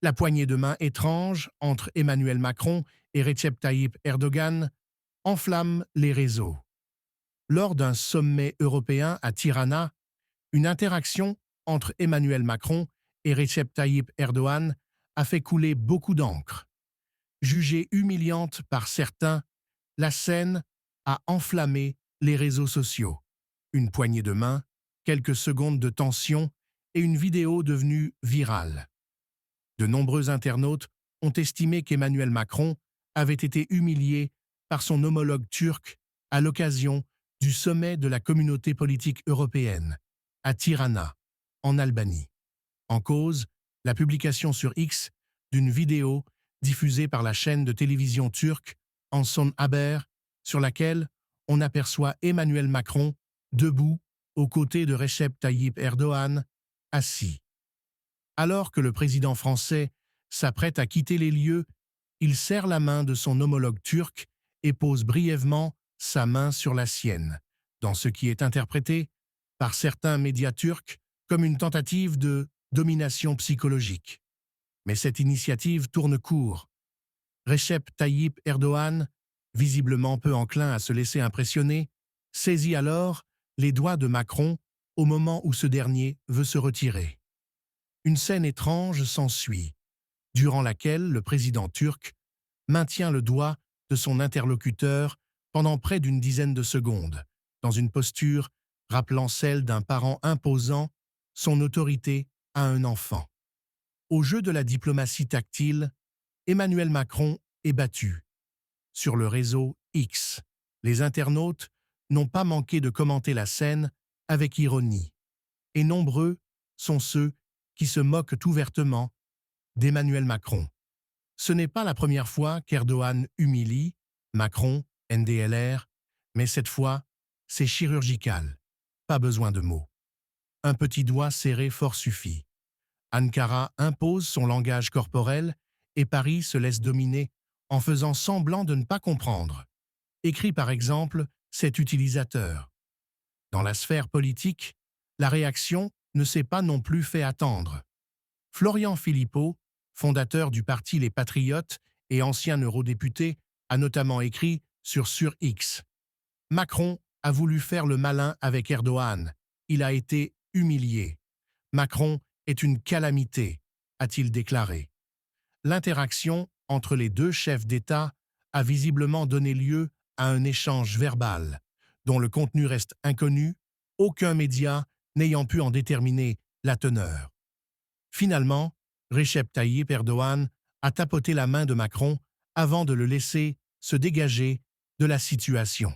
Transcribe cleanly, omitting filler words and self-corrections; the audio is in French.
La poignée de main étrange entre Emmanuel Macron et Recep Tayyip Erdogan enflamme les réseaux. Lors d'un sommet européen à Tirana, une interaction entre Emmanuel Macron et Recep Tayyip Erdogan a fait couler beaucoup d'encre. Jugée humiliante par certains, la scène a enflammé les réseaux sociaux. Une poignée de main, quelques secondes de tension et une vidéo devenue virale. De nombreux internautes ont estimé qu'Emmanuel Macron avait été humilié par son homologue turc à l'occasion du sommet de la communauté politique européenne, à Tirana, en Albanie. En cause, la publication sur X d'une vidéo diffusée par la chaîne de télévision turque Anson Haber, sur laquelle on aperçoit Emmanuel Macron debout aux côtés de Recep Tayyip Erdogan, assis. Alors que le président français s'apprête à quitter les lieux, il serre la main de son homologue turc et pose brièvement sa main sur la sienne, dans ce qui est interprété par certains médias turcs comme une tentative de domination psychologique. Mais cette initiative tourne court. Recep Tayyip Erdogan, visiblement peu enclin à se laisser impressionner, saisit alors les doigts de Macron au moment où ce dernier veut se retirer. Une scène étrange s'ensuit, durant laquelle le président turc maintient le doigt de son interlocuteur pendant près d'une dizaine de secondes, dans une posture rappelant celle d'un parent imposant son autorité à un enfant. Au jeu de la diplomatie tactile, Emmanuel Macron est battu. Sur le réseau X, les internautes n'ont pas manqué de commenter la scène avec ironie. Et nombreux sont ceux qui se moquent ouvertement d'Emmanuel Macron. Ce n'est pas la première fois qu'Erdogan humilie Macron, NDLR, mais cette fois, c'est chirurgical. Pas besoin de mots. Un petit doigt serré fort suffit. Ankara impose son langage corporel et Paris se laisse dominer en faisant semblant de ne pas comprendre. Écrit par exemple cet utilisateur. Dans la sphère politique, la réaction ne s'est pas non plus fait attendre. Florian Philippot, fondateur du parti Les Patriotes et ancien eurodéputé, a notamment écrit sur X. Macron a voulu faire le malin avec Erdogan. Il a été humilié. Macron est une calamité, a-t-il déclaré. L'interaction entre les deux chefs d'État a visiblement donné lieu à un échange verbal, dont le contenu reste inconnu, aucun média n'ayant pu en déterminer la teneur. Finalement, Recep Tayyip Erdogan a tapoté la main de Macron avant de le laisser se dégager de la situation.